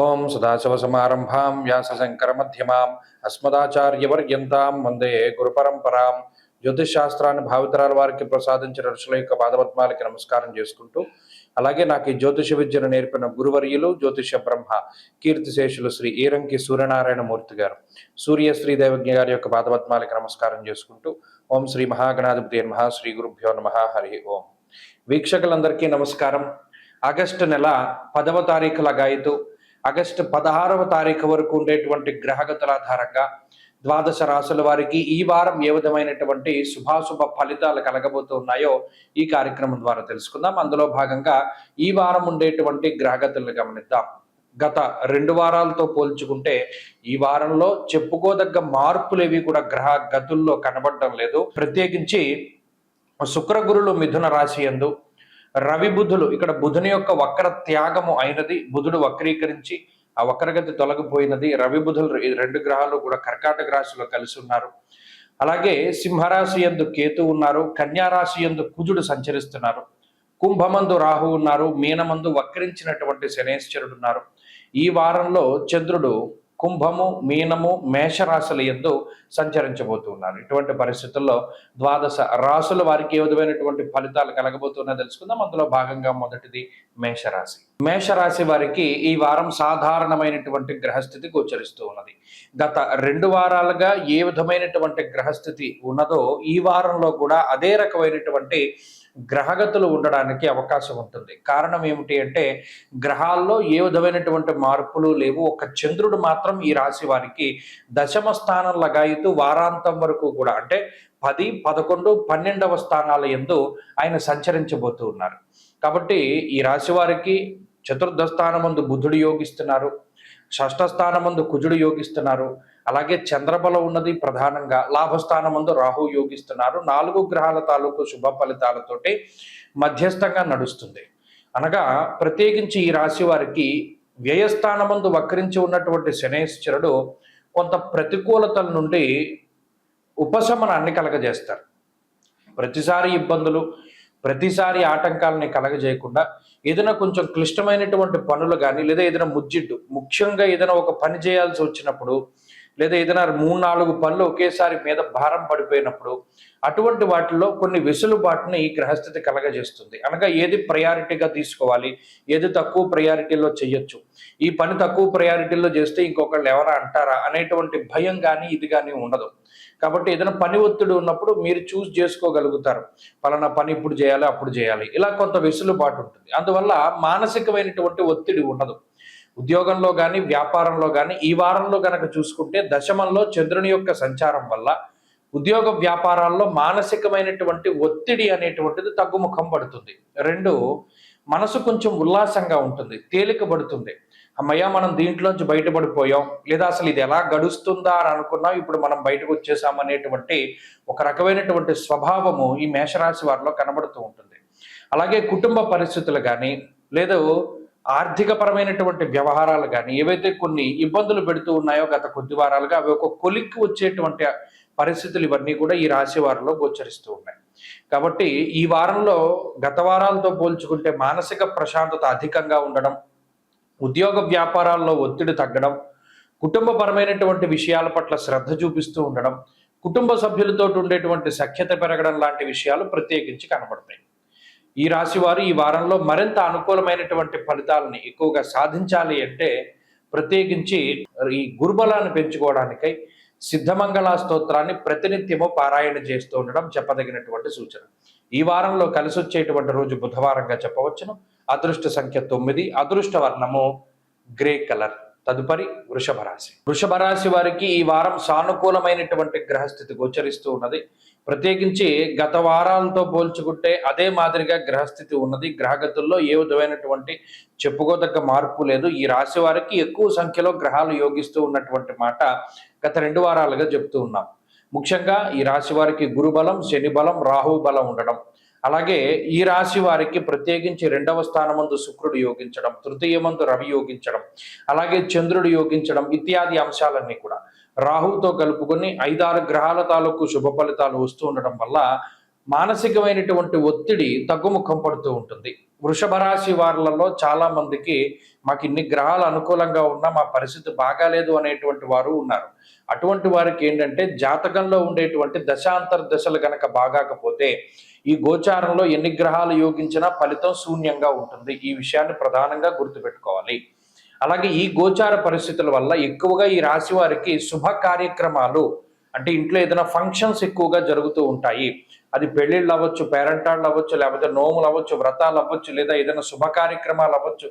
ఓం సదాశివసమారంభాం వ్యాసశంకరమధ్యమాం అస్మదాచార్యవర్యంతాం వందే గురుపరంపరాం. జ్యోతిష్ శాస్త్రాన్ని భావితరాల వారికి ప్రసాదించిన ఋషుల యొక్క పాదపద్మాలకి నమస్కారం చేసుకుంటూ, అలాగే నాకు ఈ జ్యోతిష విద్యను నేర్పిన గురువర్యులు జ్యోతిష బ్రహ్మ కీర్తిశేషులు శ్రీ ఈరంకి సూర్యనారాయణ మూర్తి గారు, సూర్య శ్రీదేవజ్ఞ గారి యొక్క పాదపద్మాలకి నమస్కారం చేసుకుంటూ, ఓం శ్రీ మహాగణాధిపతి నమః, శ్రీ గురుభ్యో నమః, హరి ఓం. వీక్షకులందరికీ నమస్కారం. ఆగస్టు నెల 10వ తారీఖు లగాయితూ ఆగస్టు 16వ తారీఖు వరకు ఉండేటువంటి గ్రహగతుల ఆధారంగా ద్వాదశ రాశుల వారికి ఈ వారం ఏ విధమైనటువంటి శుభాశుభ ఫలితాలు కలగబోతున్నాయో ఈ కార్యక్రమం ద్వారా తెలుసుకుందాం. అందులో భాగంగా ఈ వారం ఉండేటువంటి గ్రహగతులను గమనిద్దాం. గత 2 వారాలతో పోల్చుకుంటే ఈ వారంలో చెప్పుకోదగ్గ మార్పులు ఏవి కూడా గ్రహ గతుల్లో కనబడటం లేదు. ప్రత్యేకించి శుక్ర గురులు మిథున రాశి యందు, రవి బుధులు ఇక్కడ బుధుని యొక్క వక్ర త్యాగము అయినది, బుధుడు వక్రీకరించి ఆ వక్రగతి తొలగిపోయినది. రవి బుధులు ఈ 2 గ్రహాలు కూడా కర్కాటక రాశిలో కలిసి ఉన్నారు. అలాగే సింహరాశి యందు కేతు ఉన్నారు, కన్యా రాశి యందు కుజుడు సంచరిస్తున్నారు, కుంభమందు రాహు ఉన్నారు, మీనమందు వక్రించినటువంటి శనేశ్వరుడు ఉన్నారు. ఈ వారంలో చంద్రుడు కుంభము, మీనము, మేషరాశుల యందు సంచరించబోతున్నారు. ఇటువంటి పరిస్థితుల్లో ద్వాదశ రాశుల వారికి ఏ విధమైనటువంటి ఫలితాలు కలగబోతున్నా తెలుసుకుందాం. అందులో భాగంగా మొదటిది మేషరాశి. మేషరాశి వారికి ఈ వారం సాధారణమైనటువంటి గ్రహస్థితి గోచరిస్తూ ఉన్నది. గత 2 వారాలుగా ఏ విధమైనటువంటి గ్రహస్థితి ఉన్నదో ఈ వారంలో కూడా అదే రకమైనటువంటి గ్రహగతులు ఉండడానికి అవకాశం ఉంటుంది. కారణం ఏమిటి అంటే గ్రహాల్లో ఏ విధమైనటువంటి మార్పులు లేవు. ఒక చంద్రుడు మాత్రం ఈ రాశి వారికి దశమ స్థానం లగాయితూ వారాంతం వరకు కూడా అంటే 10, 11, 12వ స్థానాల యందు ఆయన సంచరించబోతూ ఉన్నారు. కాబట్టి ఈ రాశి వారికి చతుర్థ స్థానమందు బుధుడు యోగిస్తున్నారు, షష్ఠ స్థానమందు కుజుడు యోగిస్తున్నారు, అలాగే చంద్రబలం ఉన్నది. ప్రధానంగా లాభస్థానమందు రాహు యోగిస్తున్నారు. 4 గ్రహాల తాలూకు శుభ ఫలితాలతోటి మధ్యస్థంగా నడుస్తుంది. అనగా ప్రత్యేకించి ఈ రాశి వారికి వ్యయస్థానమందు వక్రించి ఉన్నటువంటి శనేశ్వరుడు కొంత ప్రతికూలతల నుండి ఉపశమనాన్ని కలగజేస్తారు. ప్రతిసారి ఇబ్బందులు, ప్రతిసారి ఆటంకాలని కలగజేయకుండా ఏదైనా కొంచెం క్లిష్టమైనటువంటి పనులు కానీ, లేదా ఏదైనా ముఖ్యంగా ఏదైనా ఒక పని చేయాల్సి వచ్చినప్పుడు, లేదా ఏదైనా 3-4 పనులు ఒకేసారి మీద భారం పడిపోయినప్పుడు అటువంటి వాటిల్లో కొన్ని వెసులుబాటుని ఈ గ్రహస్థితి కలగజేస్తుంది. అనగా ఏది ప్రయారిటీగా తీసుకోవాలి, ఏది తక్కువ ప్రయారిటీలో చేయొచ్చు, ఈ పని తక్కువ ప్రయారిటీలో చేస్తే ఇంకొకళ్ళు ఎవరా అంటారా అనేటువంటి భయం కానీ ఇది కానీ ఉండదు. కాబట్టి ఏదైనా పని ఒత్తిడి ఉన్నప్పుడు మీరు చూస్ చేసుకోగలుగుతారు, పలానా పని ఇప్పుడు చేయాలి, అప్పుడు చేయాలి, ఇలా కొంత వెసులుబాటు ఉంటుంది. అందువల్ల మానసికమైనటువంటి ఒత్తిడి ఉండదు. ఉద్యోగంలో కానీ వ్యాపారంలో కానీ ఈ వారంలో గనక చూసుకుంటే దశమంలో చంద్రుని యొక్క సంచారం వల్ల ఉద్యోగ వ్యాపారాల్లో మానసికమైనటువంటి ఒత్తిడి అనేటువంటిది తగ్గుముఖం పడుతుంది. 2, మనసు కొంచెం ఉల్లాసంగా ఉంటుంది, తేలిక పడుతుంది. అమ్మయ్య మనం దీంట్లోంచి బయటపడిపోయాం, లేదా అసలు ఇది ఎలా గడుస్తుందా అని అనుకున్నాం, ఇప్పుడు మనం బయటకు వచ్చేసాం అనేటువంటి ఒక రకమైనటువంటి స్వభావము ఈ మేషరాశి వారిలో కనబడుతూ ఉంటుంది. అలాగే కుటుంబ పరిస్థితులు కానీ, లేదా ఆర్థిక పరమైనటువంటి వ్యవహారాలు కానీ ఏవైతే కొన్ని ఇబ్బందులు పెడుతూ ఉన్నాయో గత కొద్ది వారాలుగా అవి ఒక కొలిక్కి వచ్చేటువంటి పరిస్థితులు ఇవన్నీ కూడా ఈ రాశి వారిలో గోచరిస్తూ ఉన్నాయి. కాబట్టి ఈ వారంలో గత వారాలతో పోల్చుకుంటే మానసిక ప్రశాంతత అధికంగా ఉండడం, ఉద్యోగ వ్యాపారాల్లో ఒత్తిడి తగ్గడం, కుటుంబపరమైనటువంటి విషయాల పట్ల శ్రద్ధ చూపిస్తూ ఉండడం, కుటుంబ సభ్యులతో ఉండేటువంటి సఖ్యత పెరగడం లాంటి విషయాలు ప్రత్యేకించి కనబడతాయి. ఈ రాశి వారు ఈ వారంలో మరింత అనుకూలమైనటువంటి ఫలితాలని ఎక్కువగా సాధించాలి అంటే ప్రత్యేకించి ఈ గురుబలాన్ని పెంచుకోవడానికై సిద్ధమంగళ స్తోత్రాన్ని ప్రతినిత్యము పారాయణ చేస్తూ ఉండడం చెప్పదగినటువంటి సూచన. ఈ వారంలో కలిసి వచ్చేటువంటి రోజు బుధవారంగా చెప్పవచ్చును. అదృష్ట సంఖ్య 9, అదృష్ట వర్ణము గ్రే కలర్. తదుపరి వృషభ రాశి. వృషభ రాశి వారికి ఈ వారం సానుకూలమైనటువంటి గ్రహస్థితి గోచరిస్తూ ఉన్నది. ప్రత్యేకించి గత వారాలతో పోల్చుకుంటే అదే మాదిరిగా గ్రహస్థితి ఉన్నది. గ్రహగతుల్లో ఏ విధమైనటువంటి చెప్పుకోదగ్గ మార్పు లేదు. ఈ రాశి వారికి ఎక్కువ సంఖ్యలో గ్రహాలు యోగిస్తూ ఉన్నటువంటి మాట గత 2 వారాలుగా చెప్తూ ఉన్నాం. ముఖ్యంగా ఈ రాశి వారికి గురుబలం, శని బలం, రాహు బలం ఉండడం, అలాగే ఈ రాశి వారికి ప్రత్యేకించి 2వ స్థానమందు శుక్రుడు యోగించడం, తృతీయమందు రవి యోగించడం, అలాగే చంద్రుడు యోగించడం ఇత్యాది అంశాలన్నీ కూడా రాహుతో కలుపుకొని 5-6 గ్రహాల తాలూకు శుభ ఫలితాలు వస్తూ ఉండడం వల్ల మానసికమైనటువంటి ఒత్తిడి తగ్గుముఖం పడుతూ ఉంటుంది. వృషభ రాశి వారులలో చాలా మందికి మాకు ఇన్ని గ్రహాలు అనుకూలంగా ఉన్నా మా పరిస్థితి బాగాలేదు అనేటువంటి వారు ఉన్నారు. అటువంటి వారికి ఏంటంటే జాతకంలో ఉండేటువంటి దశాంతర దశలు గనక బాగాకపోతే ఈ గోచారంలో ఎన్ని గ్రహాలు యోగించినా ఫలితం శూన్యంగా ఉంటుంది. ఈ విషయాన్ని ప్రధానంగా గుర్తుపెట్టుకోవాలి. అలాగే ఈ గోచార పరిస్థితుల వల్ల ఎక్కువగా ఈ రాశి వారికి శుభ కార్యక్రమాలు అంటే ఇంట్లో ఏదైనా ఫంక్షన్స్ ఎక్కువగా జరుగుతూ ఉంటాయి. అది పెళ్ళిళ్ళు అవ్వచ్చు, పేరెంటాళ్ళు అవ్వచ్చు, లేకపోతే నోములు అవ్వచ్చు, వ్రతాలు అవ్వచ్చు, లేదా ఏదైనా శుభ కార్యక్రమాలు అవ్వచ్చు,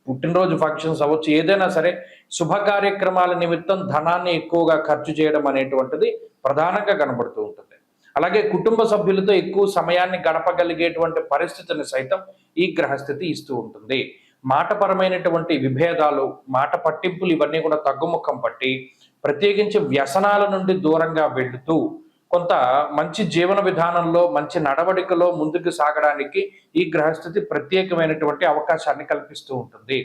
పుట్టినరోజు ఫంక్షన్స్ అవ్వచ్చు, ఏదైనా సరే శుభ కార్యక్రమాల నిమిత్తం ధనాన్ని ఎక్కువగా ఖర్చు చేయడం అనేటువంటిది ప్రధానంగా కనబడుతూ ఉంటుంది. అలాగే కుటుంబ సభ్యులతో ఎక్కువ సమయాన్ని గడపగలిగేటువంటి పరిస్థితిని సైతం ఈ గ్రహస్థితి ఇస్తూ ఉంటుంది. మాటపరమైనటువంటి విభేదాలు, మాట పట్టింపులు ఇవన్నీ కూడా తగ్గుముఖం పట్టి ప్రత్యేకించి వ్యసనాల నుండి దూరంగా వెళుతూ కొంత మంచి జీవన విధానంలో, మంచి నడవడికలో ముందుకు సాగడానికి ఈ గ్రహస్థితి ప్రత్యేకమైనటువంటి అవకాశాన్ని కల్పిస్తూ ఉంటుంది.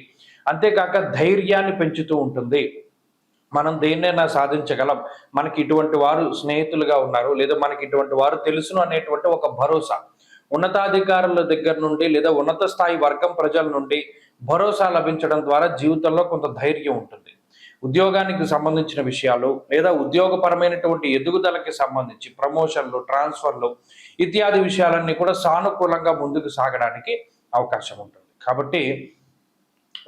అంతేకాక ధైర్యాన్ని పెంచుతూ ఉంటుంది. మనం దేన్నైనా సాధించగలం, మనకి ఇటువంటి వారు స్నేహితులుగా ఉన్నారు, లేదా మనకి ఇటువంటి వారు తెలుసును అనేటువంటి ఒక భరోసా ఉన్నతాధికారుల దగ్గర నుండి లేదా ఉన్నత స్థాయి వర్గం ప్రజల నుండి భరోసా లభించడం ద్వారా జీవితంలో కొంత ధైర్యం ఉంటుంది. ఉద్యోగానికి సంబంధించిన విషయాలు లేదా ఉద్యోగపరమైనటువంటి ఎదుగుదలకి సంబంధించి ప్రమోషన్లు, ట్రాన్స్ఫర్లు ఇత్యాది విషయాలన్నీ కూడా సానుకూలంగా ముందుకు సాగడానికి అవకాశం ఉంటుంది. కాబట్టి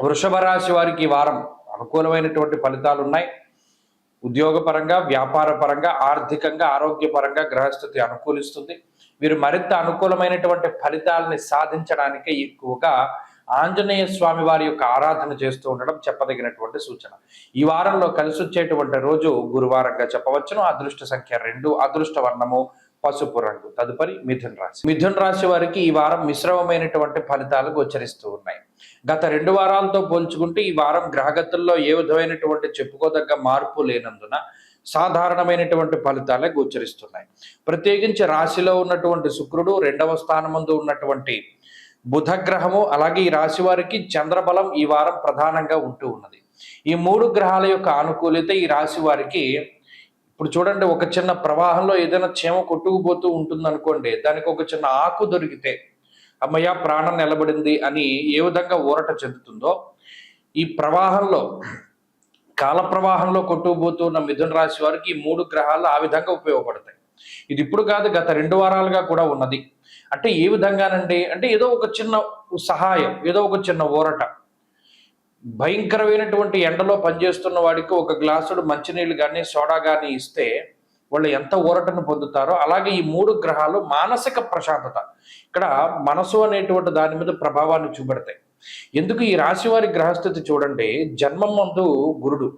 వృషభ రాశి వారికి ఈ వారం అనుకూలమైనటువంటి ఫలితాలు ఉన్నాయి. ఉద్యోగపరంగా, వ్యాపార పరంగా, ఆర్థికంగా, ఆరోగ్యపరంగా గ్రహస్థితి అనుకూలిస్తుంది. వీరు మరింత అనుకూలమైనటువంటి ఫలితాలని సాధించడానికి ఎక్కువగా ఆంజనేయ స్వామి వారి యొక్క ఆరాధన చేస్తూ ఉండడం చెప్పదగినటువంటి సూచన. ఈ వారంలో కలిసి వచ్చేటువంటి రోజు గురువారంగా చెప్పవచ్చును. అదృష్ట సంఖ్య 2, అదృష్ట వర్ణము పసుపు రంగు. తదుపరి మిథున రాశి. మిథున రాశి వారికి ఈ వారం మిశ్రమమైనటువంటి ఫలితాలు గోచరిస్తూ ఉన్నాయి. గత 2 వారాలతో పోల్చుకుంటే ఈ వారం గ్రహగతుల్లో ఏ విధమైనటువంటి చెప్పుకోదగ్గ మార్పు లేనందున సాధారణమైనటువంటి ఫలితాలే గోచరిస్తున్నాయి. ప్రత్యేకించి రాశిలో ఉన్నటువంటి శుక్రుడు, 2వ స్థానమందు ఉన్నటువంటి బుధ గ్రహము, అలాగే ఈ రాశి వారికి చంద్రబలం ఈ వారం ప్రధానంగా ఉంటూ ఉన్నది. ఈ 3 గ్రహాల యొక్క అనుకూలత ఈ రాశి వారికి ఇప్పుడు చూడండి, ఒక చిన్న ప్రవాహంలో ఏదైనా చీమ కొట్టుకుపోతూ ఉంటుంది అనుకోండి, దానికి ఒక చిన్న ఆకు దొరికితే అమ్మయ్య ప్రాణం నిలబడింది అని ఏ విధంగా ఊరట చెందుతుందో, ఈ ప్రవాహంలో కాల ప్రవాహంలో కొట్టుకుపోతున్న మిథున రాశి వారికి ఈ 3 గ్రహాలు ఆ విధంగా ఉపయోగపడతాయి. ఇది ఇప్పుడు కాదు, గత 2 వారాలుగా కూడా ఉన్నది. అంటే ఏ విధంగానండి అంటే ఏదో ఒక చిన్న సహాయం, ఏదో ఒక చిన్న ఊరట. భయంకరమైనటువంటి ఎండలో పనిచేస్తున్న వాడికి ఒక గ్లాసుడు మంచినీళ్ళు కానీ సోడా కానీ ఇస్తే వాళ్ళు ఎంత ఊరటను పొందుతారో, అలాగే ఈ 3 గ్రహాలు మానసిక ప్రశాంతత, ఇక్కడ మనసు అనేటువంటి దాని మీద ప్రభావాన్ని చూపెడతాయి. ఎందుకు ఈ రాశి వారి గ్రహస్థితి చూడండి, జన్మం ముందు గురుడు,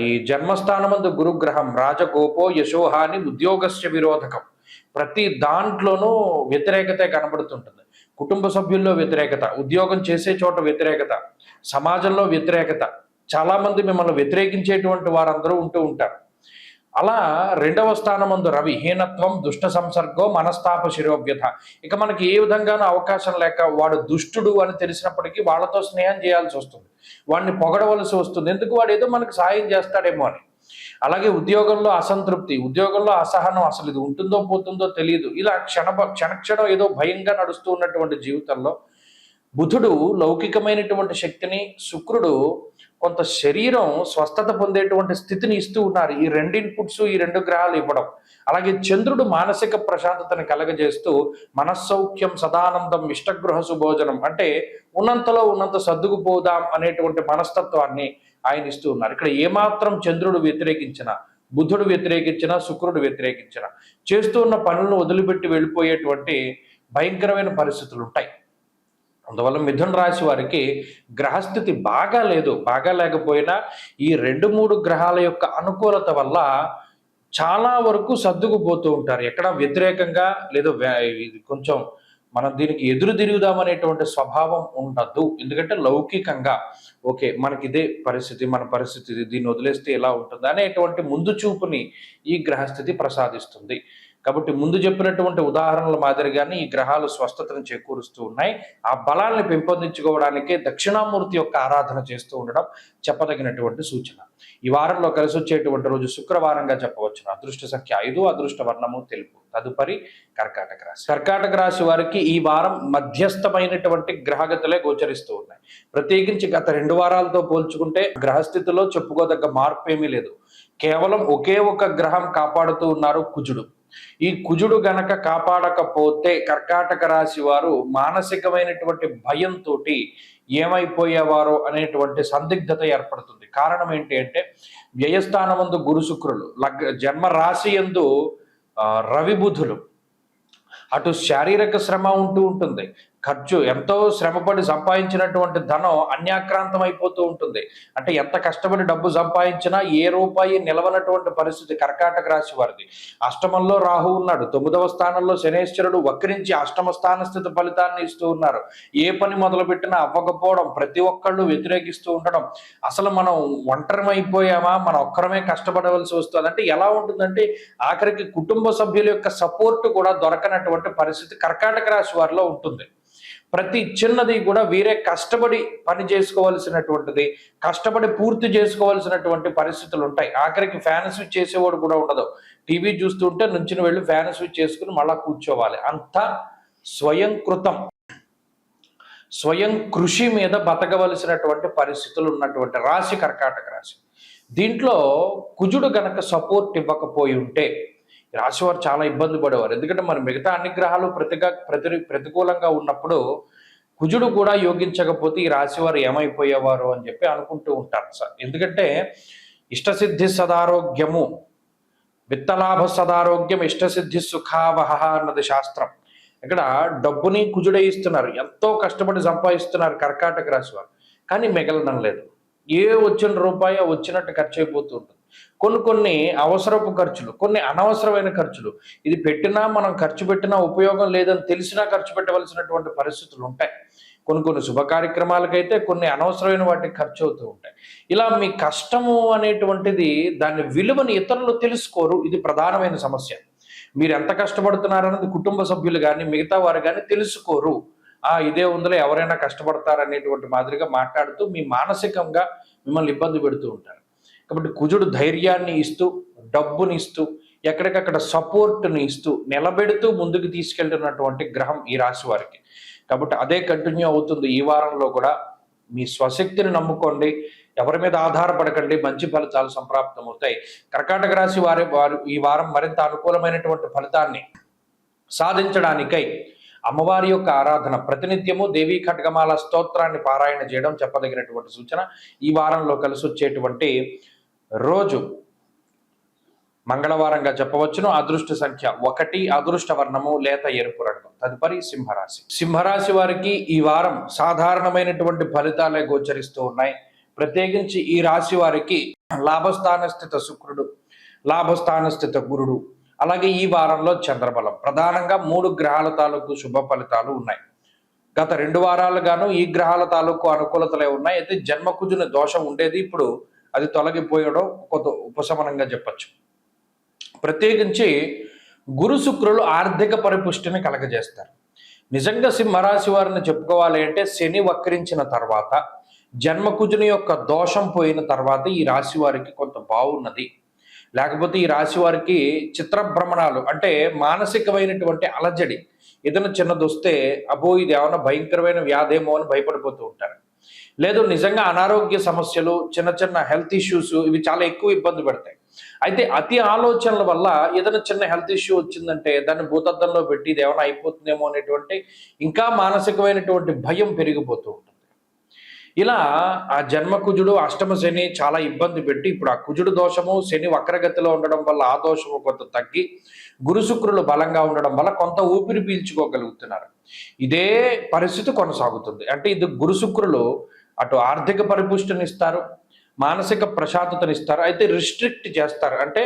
ఈ జన్మస్థానమందు గురుగ్రహం రాజగోపో యశోహాని ఉద్యోగస్య విరోధకం. ప్రతి దాంట్లోనూ వ్యతిరేకత కనబడుతుంటుంది. కుటుంబ సభ్యుల్లో వ్యతిరేకత, ఉద్యోగం చేసే చోట వ్యతిరేకత, సమాజంలో వ్యతిరేకత, చాలా మంది మిమ్మల్ని వ్యతిరేకించేటువంటి వారందరూ ఉంటూ ఉంటారు. అలా 2వ స్థానమందు రవి హీనత్వం దుష్ట సంసర్గో మనస్తాప శిరోవ్యత. ఇక మనకి ఏ విధంగానూ అవకాశం లేక వాడు దుష్టుడు అని తెలిసినప్పటికీ వాళ్ళతో స్నేహం చేయాల్సి వస్తుంది, వాడిని పొగడవలసి వస్తుంది. ఎందుకు? వాడు ఏదో మనకు సాయం చేస్తాడేమో అని. అలాగే ఉద్యోగంలో అసంతృప్తి, ఉద్యోగంలో అసహనం, అసలు ఇది ఉంటుందో పోతుందో తెలియదు. ఇలా క్షణక్షణం ఏదో భయంగా నడుస్తూ ఉన్నటువంటి జీవితంలో బుధుడు లౌకికమైనటువంటి శక్తిని, శుక్రుడు కొంత శరీరం స్వస్థత పొందేటువంటి స్థితిని ఇస్తూ ఉన్నారు. ఈ 2 ఇన్పుట్స్, ఈ 2 గ్రహాలు ఇవ్వడం. అలాగే చంద్రుడు మానసిక ప్రశాంతతను కలగజేస్తూ మనస్సౌఖ్యం సదానందం ఇష్టగృహ సుభోజనం, అంటే ఉన్నంతలో ఉన్నంత సర్దుకుపోదాం అనేటువంటి మనస్తత్వాన్ని ఆయన ఇస్తూ ఉన్నారు. ఇక్కడ ఏమాత్రం చంద్రుడు వ్యతిరేకించినా, బుధుడు వ్యతిరేకించినా, శుక్రుడు వ్యతిరేకించినా చేస్తూ ఉన్న పనులను వదిలిపెట్టి వెళ్ళిపోయేటువంటి భయంకరమైన పరిస్థితులు ఉంటాయి. అందువల్ల మిథున రాశి వారికి గ్రహస్థితి బాగా లేదు. బాగా లేకపోయినా ఈ 2-3 గ్రహాల యొక్క అనుకూలత వల్ల చాలా వరకు సర్దుకుపోతూ ఉంటారు. ఎక్కడ వ్యతిరేకంగా లేదా కొంచెం మనం దీనికి ఎదురు తిరుగుదామనేటువంటి స్వభావం ఉండదు. ఎందుకంటే లౌకికంగా ఓకే మనకి ఇదే పరిస్థితి, మన పరిస్థితి దీన్ని వదిలేస్తే ఎలా ఉంటుంది అనేటువంటి ముందు చూపుని ఈ గ్రహస్థితి ప్రసాదిస్తుంది. కాబట్టి ముందు చెప్పినటువంటి ఉదాహరణల మాదిరిగానే ఈ గ్రహాలు స్వస్థతను చేకూరుస్తూ ఉన్నాయి. ఆ బలాల్ని పెంపొందించుకోవడానికే దక్షిణామూర్తి యొక్క ఆరాధన చేస్తూ ఉండడం చెప్పదగినటువంటి సూచన. ఈ వారంలో కలిసి వచ్చేటువంటి రోజు శుక్రవారంగా చెప్పవచ్చును. అదృష్ట సంఖ్య 5, అదృష్ట వర్ణము తెలుపు. తదుపరి కర్కాటక రాశి. కర్కాటక రాశి వారికి ఈ వారం మధ్యస్థమైనటువంటి గ్రహగతులే గోచరిస్తూ ఉన్నాయి. ప్రత్యేకించి గత 2 వారాలతో పోల్చుకుంటే గ్రహస్థితిలో చెప్పుకోదగ్గ మార్పు ఏమీ లేదు. కేవలం ఒకే ఒక గ్రహం కాపాడుతూ ఉన్నారు, కుజుడు. ఈ కుజుడు గనక కాపాడకపోతే కర్కాటక రాశి వారు మానసికమైనటువంటి భయంతో ఏమైపోయేవారో అనేటువంటి సందిగ్ధత ఏర్పడుతుంది. కారణం ఏంటి అంటే వ్యయస్థానమందు గురు శుక్రులు, జన్మ రాశి యందు రవి బుధులు. అటు శారీరక శ్రమ ఉంటూ ఉంటుంది, ఖర్చు ఎంతో శ్రమపడి సంపాదించినటువంటి ధనం అన్యాక్రాంతం అయిపోతూ ఉంటుంది. అంటే ఎంత కష్టపడి డబ్బు సంపాదించినా ఏ రూపాయి నిలవనటువంటి పరిస్థితి కర్కాటక రాశి వారిది. అష్టమంలో రాహు ఉన్నాడు, 9వ స్థానంలో శనేశ్వరుడు వక్రించి అష్టమ స్థాన స్థితి ఫలితాన్ని ఇస్తూ ఉన్నారు. ఏ పని మొదలుపెట్టినా అవ్వకపోవడం, ప్రతి ఒక్కళ్ళు వ్యతిరేకిస్తూ ఉండడం, అసలు మనం ఒంటరిమైపోయామా, మనం ఒక్కరమే కష్టపడవలసి వస్తుంది. అంటే ఎలా ఉంటుందంటే ఆఖరికి కుటుంబ సభ్యుల యొక్క సపోర్ట్ కూడా దొరకనటువంటి పరిస్థితి కర్కాటక రాశి వారిలో ఉంటుంది. ప్రతి చిన్నది కూడా వీరే కష్టపడి పని చేసుకోవాల్సినటువంటిది, కష్టపడి పూర్తి చేసుకోవాల్సినటువంటి పరిస్థితులు ఉంటాయి. ఆఖరికి ఫ్యాన్ స్విచ్ చేసేవాడు కూడా ఉండదు. టీవీ చూస్తుంటే నుంచుని వెళ్ళి ఫ్యాన్ స్విచ్ చేసుకుని మళ్ళా కూర్చోవాలి. అంతా స్వయం కృషి మీద బతకవలసినటువంటి పరిస్థితులు ఉన్నటువంటి రాశి కర్కాటక రాశి. దీంట్లో కుజుడు గనక సపోర్ట్ ఇవ్వకపోయి ఉంటే రాశివారు చాలా ఇబ్బంది పడేవారు. ఎందుకంటే మరి మిగతా అన్ని గ్రహాలు ప్రతికూలంగా ఉన్నప్పుడు కుజుడు కూడా యోగించకపోతే ఈ రాశివారు ఏమైపోయేవారు అని చెప్పి అనుకుంటూ ఉంటారు సార్. ఎందుకంటే ఇష్టసిద్ధి సదారోగ్యము, విత్తలాభ సదారోగ్యం, ఇష్టసిద్ధి సుఖావహ అన్నది శాస్త్రం. ఇక్కడ డబ్బుని కుజుడే ఇస్తున్నారు, ఎంతో కష్టపడి సంపాదిస్తున్నారు కర్కాటక రాశి వారు, కానీ మిగలడం లేదు. ఏ వచ్చిన రూపాయి వచ్చినట్టు ఖర్చు అయిపోతూ ఉంటుంది. కొన్ని అవసరపు ఖర్చులు, కొన్ని అనవసరమైన ఖర్చులు. ఇది పెట్టినా మనం ఖర్చు పెట్టినా ఉపయోగం లేదని తెలిసినా ఖర్చు పెట్టవలసినటువంటి పరిస్థితులు ఉంటాయి. కొన్ని శుభ కార్యక్రమాలకైతే కొన్ని అనవసరమైన వాటికి ఖర్చు అవుతూ ఉంటాయి. ఇలా మీ కష్టము అనేటువంటిది దాని విలువని ఇతరులు తెలుసుకోరు. ఇది ప్రధానమైన సమస్య. మీరు ఎంత కష్టపడుతున్నారన్నది కుటుంబ సభ్యులు కానీ మిగతా వారు కానీ తెలుసుకోరు. ఇదే ఉందిలే, ఎవరైనా కష్టపడతారనేటువంటి మాదిరిగా మాట్లాడుతూ మీ మానసికంగా మిమ్మల్ని ఇబ్బంది పెడుతూ ఉంటారు. కాబట్టి కుజుడు ధైర్యాన్ని ఇస్తూ, డబ్బుని ఇస్తూ, ఎక్కడికక్కడ సపోర్ట్ని ఇస్తూ, నిలబెడుతూ ముందుకు తీసుకెళ్తున్నటువంటి గ్రహం ఈ రాశి వారికి. కాబట్టి అదే కంటిన్యూ అవుతుంది ఈ వారంలో కూడా. మీ స్వశక్తిని నమ్ముకోండి, ఎవరి మీద ఆధారపడకండి, మంచి ఫలితాలు సంప్రాప్తమవుతాయి. కర్కాటక రాశి వారు ఈ వారం మరింత అనుకూలమైనటువంటి ఫలితాన్ని సాధించడానికై అమ్మవారి యొక్క ఆరాధన, ప్రతినిత్యము దేవీ ఖడ్గమాల స్తోత్రాన్ని పారాయణ చేయడం చెప్పదగినటువంటి సూచన. ఈ వారంలో కలిసి వచ్చేటువంటి రోజు మంగళవారంగా చెప్పవచ్చును. అదృష్ట సంఖ్య 1, అదృష్ట వర్ణము లేత ఎరుపు రంగు. తదుపరి సింహరాశి. సింహరాశి వారికి ఈ వారం సాధారణమైనటువంటి ఫలితాలే గోచరిస్తూ ఉన్నాయి. ప్రత్యేకించి ఈ రాశి వారికి లాభస్థాన స్థిత శుక్రుడు, లాభస్థాన స్థిత గురుడు, అలాగే ఈ వారంలో చంద్రబలం, ప్రధానంగా 3 గ్రహాల తాలూకు శుభ ఫలితాలు ఉన్నాయి. గత 2 వారాలుగాను ఈ గ్రహాల తాలూకు అనుకూలతలే ఉన్నాయి. అయితే జన్మకుజుని దోషం ఉండేది, ఇప్పుడు అది తొలగిపోయడం కొంత ఉపశమనంగా చెప్పచ్చు. ప్రత్యేకించి గురు శుక్రులు ఆర్థిక పరిపుష్టిని కలగజేస్తారు. నిజంగా సింహరాశి వారిని చెప్పుకోవాలి అంటే శని వక్రించిన తర్వాత, జన్మకుజుని యొక్క దోషం పోయిన తర్వాత ఈ రాశి వారికి కొంత బాగున్నది. లేకపోతే ఈ రాశి వారికి చిత్రభ్రమణాలు, అంటే మానసికమైనటువంటి అలజడి, ఏదైనా చిన్నది వస్తే అబ్బో ఇది ఏమైనా భయంకరమైన వ్యాధేమో అని భయపడిపోతూ ఉంటారు. లేదు నిజంగా అనారోగ్య సమస్యలు, చిన్న హెల్త్ ఇష్యూస్, ఇవి చాలా ఎక్కువ ఇబ్బంది పెడతాయి. అయితే అతి ఆలోచనల వల్ల ఏదైనా చిన్న హెల్త్ ఇష్యూ వచ్చిందంటే దాన్ని భూతద్దంలో పెట్టి ఇది ఏమైనా అయిపోతుందేమో అనేటువంటి ఇంకా మానసికమైనటువంటి భయం పెరిగిపోతూ ఉంటుంది. ఇలా ఆ జన్మకుజుడు అష్టమ శని చాలా ఇబ్బంది పెట్టి, ఇప్పుడు ఆ కుజుడు దోషము, శని వక్రగతిలో ఉండడం వల్ల ఆ దోషము కొంత తగ్గి, గురు శుక్రులు బలంగా ఉండడం వల్ల కొంత ఊపిరి పీల్చుకోగలుగుతున్నారు. ఇదే పరిస్థితి కొనసాగుతుంది. అంటే ఇది గురు శుక్రులు అటు ఆర్థిక పరిపుష్టిని ఇస్తారు, మానసిక ప్రశాంతతని ఇస్తారు. అయితే రిస్ట్రిక్ట్ చేస్తారు, అంటే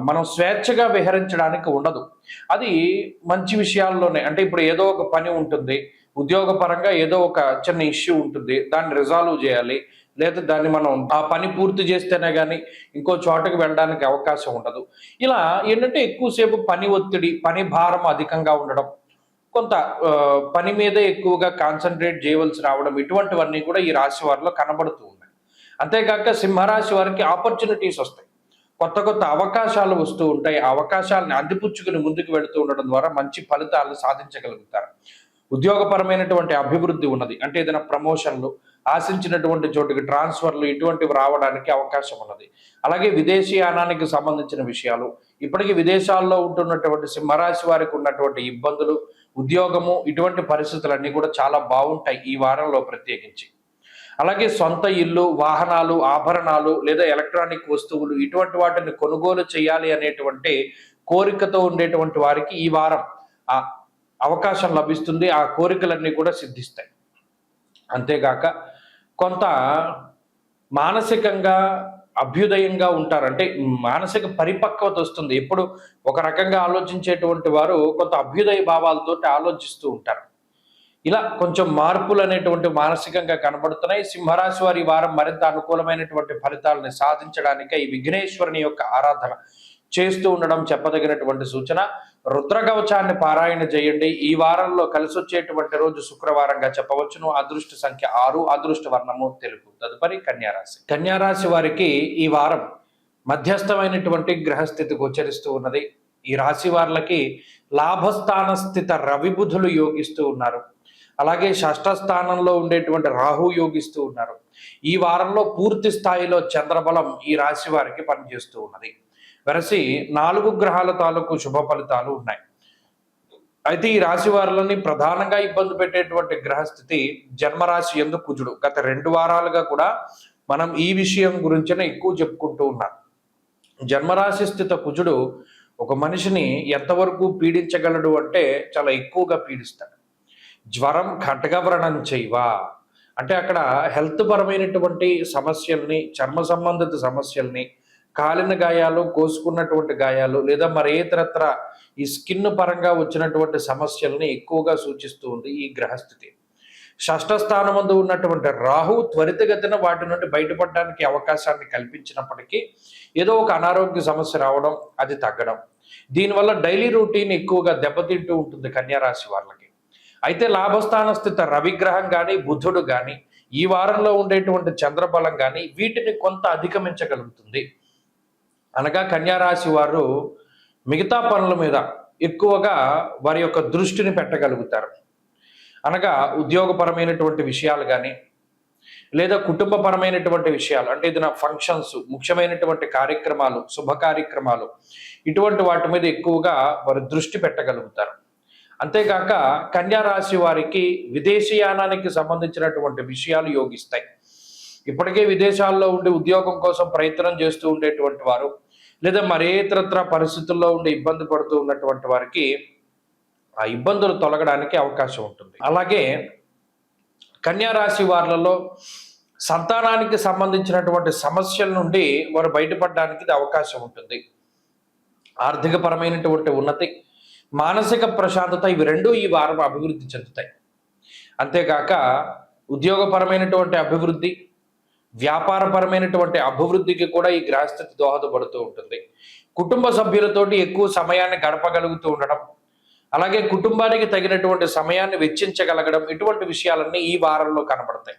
మనం స్వేచ్ఛగా విహరించడానికి ఉండదు. అది మంచి విషయాల్లోనే. అంటే ఇప్పుడు ఏదో ఒక పని ఉంటుంది, ఉద్యోగపరంగా ఏదో ఒక చిన్న ఇష్యూ ఉంటుంది, దాన్ని రిజాల్వ్ చేయాలి, లేదా దాన్ని మనం ఆ పని పూర్తి చేస్తేనే కానీ ఇంకో చోటకి వెళ్ళడానికి అవకాశం ఉండదు. ఇలా ఏంటంటే ఎక్కువసేపు పని ఒత్తిడి, పని భారం అధికంగా ఉండడం, కొంత పని మీదే ఎక్కువగా కాన్సంట్రేట్ చేయవలసి రావడం, ఇటువంటివన్నీ కూడా ఈ రాశి వారిలో కనబడుతూ ఉన్నాయి. అంతేకాక సింహరాశి వారికి ఆపర్చునిటీస్ వస్తాయి. కొత్త కొత్త అవకాశాలు వస్తూ ఉంటాయి. ఆ అవకాశాలను అందిపుచ్చుకుని ముందుకు వెళుతూ ఉండడం ద్వారా మంచి ఫలితాలు సాధించగలుగుతారు. ఉద్యోగపరమైనటువంటి అభివృద్ధి ఉన్నది. అంటే ఏదైనా ప్రమోషన్లు, ఆశించినటువంటి చోటుకి ట్రాన్స్ఫర్లు ఇటువంటివి రావడానికి అవకాశం ఉన్నది. అలాగే విదేశీయానానికి సంబంధించిన విషయాలు, ఇప్పటికీ విదేశాల్లో ఉంటున్నటువంటి సింహరాశి వారికి ఉన్నటువంటి ఇబ్బందులు, ఉద్యోగము ఇటువంటి పరిస్థితులన్నీ కూడా చాలా బాగుంటాయి ఈ వారంలో ప్రత్యేకించి. అలాగే సొంత ఇల్లు, వాహనాలు, ఆభరణాలు లేదా ఎలక్ట్రానిక్ వస్తువులు ఇటువంటి వాటిని కొనుగోలు చేయాలి అనేటువంటి కోరికతో ఉండేటువంటి వారికి ఈ వారం ఆ అవకాశం లభిస్తుంది. ఆ కోరికలన్నీ కూడా సిద్ధిస్తాయి. అంతేగాక కొంత మానసికంగా అభ్యుదయంగా ఉంటారు. అంటే మానసిక పరిపక్వత వస్తుంది. ఎప్పుడు ఒక రకంగా ఆలోచించేటువంటి వారు కొంత అభ్యుదయ భావాలతోటి ఆలోచిస్తూ ఉంటారు. ఇలా కొంచెం మార్పులు అనేటువంటి మానసికంగా కనబడుతున్నాయి. సింహరాశి వారి వారం మరింత అనుకూలమైనటువంటి ఫలితాలను సాధించడానికై విఘ్నేశ్వరుని యొక్క ఆరాధన చేస్తూ ఉండడం చెప్పదగినటువంటి సూచన. రుద్రకవచాన్ని పారాయణ చేయండి. ఈ వారంలో కలిసి వచ్చేటువంటి రోజు శుక్రవారంగా చెప్పవచ్చును. అదృష్ట సంఖ్య 6, అదృష్ట వర్ణము తెలుపు. తదుపరి కన్యారాశి. కన్యారాశి వారికి ఈ వారం మధ్యస్థమైనటువంటి గ్రహస్థితి గోచరిస్తూ ఉన్నది. ఈ రాశి వారికి లాభస్థాన స్థిత రవి బుధులు యోగిస్తూ ఉన్నారు. అలాగే షష్ఠ స్థానంలో ఉండేటువంటి రాహు యోగిస్తూ ఉన్నారు. ఈ వారంలో పూర్తి స్థాయిలో చంద్రబలం ఈ రాశి వారికి పనిచేస్తూ ఉన్నది. వెరసి 4 గ్రహాల తాలూకు శుభ ఫలితాలు ఉన్నాయి. అయితే ఈ రాశి వారిలోని ప్రధానంగా ఇబ్బంది పెట్టేటువంటి గ్రహస్థితి జన్మరాశి యందు కుజుడు. గత 2 వారాలుగా కూడా మనం ఈ విషయం గురించిన ఎక్కువ చెప్పుకుంటూ ఉన్నాం. జన్మరాశి స్థిత కుజుడు ఒక మనిషిని ఎంతవరకు పీడించగలడు అంటే చాలా ఎక్కువగా పీడిస్తాడు. జ్వరం ఖడ్గవ్రణం చేయవా అంటే అక్కడ హెల్త్ పరమైనటువంటి సమస్యల్ని, చర్మ సంబంధిత సమస్యల్ని, కాలిన గాయాలు, కోసుకున్నటువంటి గాయాలు లేదా మరి ఇతరత్ర ఈ స్కిన్ పరంగా వచ్చినటువంటి సమస్యల్ని ఎక్కువగా సూచిస్తూ ఉంది ఈ గ్రహస్థితి. షష్ఠ స్థానమందు ఉన్నటువంటి రాహు త్వరితగతిన వాటి నుండి బయటపడడానికి అవకాశాన్ని కల్పించినప్పటికీ ఏదో ఒక అనారోగ్య సమస్య రావడం, అది తగ్గడం, దీనివల్ల డైలీ రొటీన్ ఎక్కువగా దెబ్బతింటూ ఉంటుంది కన్యారాశి వాళ్ళకి. అయితే లాభస్థాన స్థిత రవిగ్రహం కానీ, బుధుడు కానీ, ఈ వారంలో ఉండేటువంటి చంద్రబలం కానీ వీటిని కొంత అధిగమించగలుగుతుంది. అనగా కన్యారాశి వారు మిగతా పనుల మీద ఎక్కువగా వారి యొక్క దృష్టిని పెట్టగలుగుతారు. అనగా ఉద్యోగపరమైనటువంటి విషయాలు కానీ లేదా కుటుంబపరమైనటువంటి విషయాలు, అంటే ఏదైనా ఫంక్షన్స్, ముఖ్యమైనటువంటి కార్యక్రమాలు, శుభ కార్యక్రమాలు ఇటువంటి వాటి మీద ఎక్కువగా వారు దృష్టి పెట్టగలుగుతారు. అంతేకాక కన్యారాశి వారికి విదేశీయానానికి సంబంధించినటువంటి విషయాలు యోగిస్తాయి. ఇప్పటికే విదేశాల్లో ఉండి ఉద్యోగం కోసం ప్రయత్నం చేస్తూ ఉండేటువంటి వారు లేదా మరేతరత్ర పరిస్థితుల్లో ఉండి ఇబ్బంది పడుతూ ఉన్నటువంటి వారికి ఆ ఇబ్బందులు తొలగడానికి అవకాశం ఉంటుంది. అలాగే కన్యారాశి వారిలో సంతానానికి సంబంధించినటువంటి సమస్యల నుండి వారు బయటపడడానికి ఇది అవకాశం ఉంటుంది. ఆర్థిక పరమైనటువంటి ఉన్నతి, మానసిక ప్రశాంతత ఇవి రెండూ ఈ వారం అభివృద్ధి చెందుతాయి. అంతేకాక ఉద్యోగపరమైనటువంటి అభివృద్ధి, వ్యాపారపరమైనటువంటి అభివృద్ధికి కూడా ఈ గ్రహస్థితి దోహదపడుతూ ఉంటుంది. కుటుంబ సభ్యులతోటి ఎక్కువ సమయాన్ని గడపగలుగుతూ ఉండడం, అలాగే కుటుంబానికి తగినటువంటి సమయాన్ని వెచ్చించగలగడం, ఇటువంటి విషయాలన్నీ ఈ వారంలో కనబడతాయి.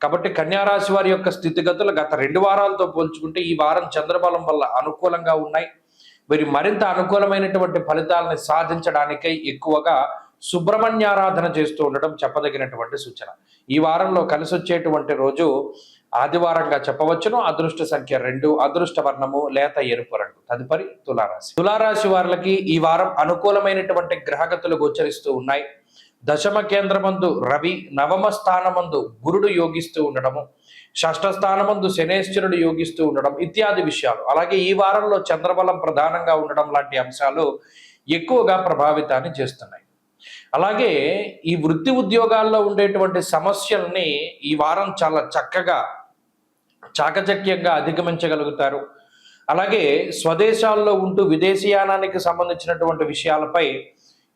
కాబట్టి కన్యారాశి వారి యొక్క స్థితిగతులు గత 2 వారాలతో పోల్చుకుంటే ఈ వారం చంద్రబలం వల్ల అనుకూలంగా ఉన్నాయి. వీరి మరింత అనుకూలమైనటువంటి ఫలితాలను సాధించడానికై ఎక్కువగా సుబ్రహ్మణ్యారాధన చేస్తూ ఉండడం చెప్పదగినటువంటి సూచన. ఈ వారంలో కలిసి వచ్చేటువంటి రోజు ఆదివారంగా చెప్పవచ్చును. అదృష్ట సంఖ్య 2, అదృష్ట వర్ణము లేత ఎరుపు రంగు. తదుపరి తులారాశి. తులారాశి వారికి ఈ వారం అనుకూలమైనటువంటి గ్రహగతులు గోచరిస్తూ ఉన్నాయి. దశమ కేంద్రమందు రవి, నవమ స్థానమందు గురుడు యోగిస్తూ ఉండడము, షష్ఠ స్థానమందు శనేశ్వరుడు యోగిస్తూ ఉండడం ఇత్యాది విషయాలు, అలాగే ఈ వారంలో చంద్రబలం ప్రధానంగా ఉండడం లాంటి అంశాలు ఎక్కువగా ప్రభావితాన్ని చేస్తున్నాయి. అలాగే ఈ వృత్తి ఉద్యోగాల్లో ఉండేటువంటి సమస్యల్ని ఈ వారం చాలా చక్కగా చాకచక్యంగా అధిగమించగలుగుతారు. అలాగే స్వదేశాల్లో ఉంటూ విదేశీయానానికి సంబంధించినటువంటి విషయాలపై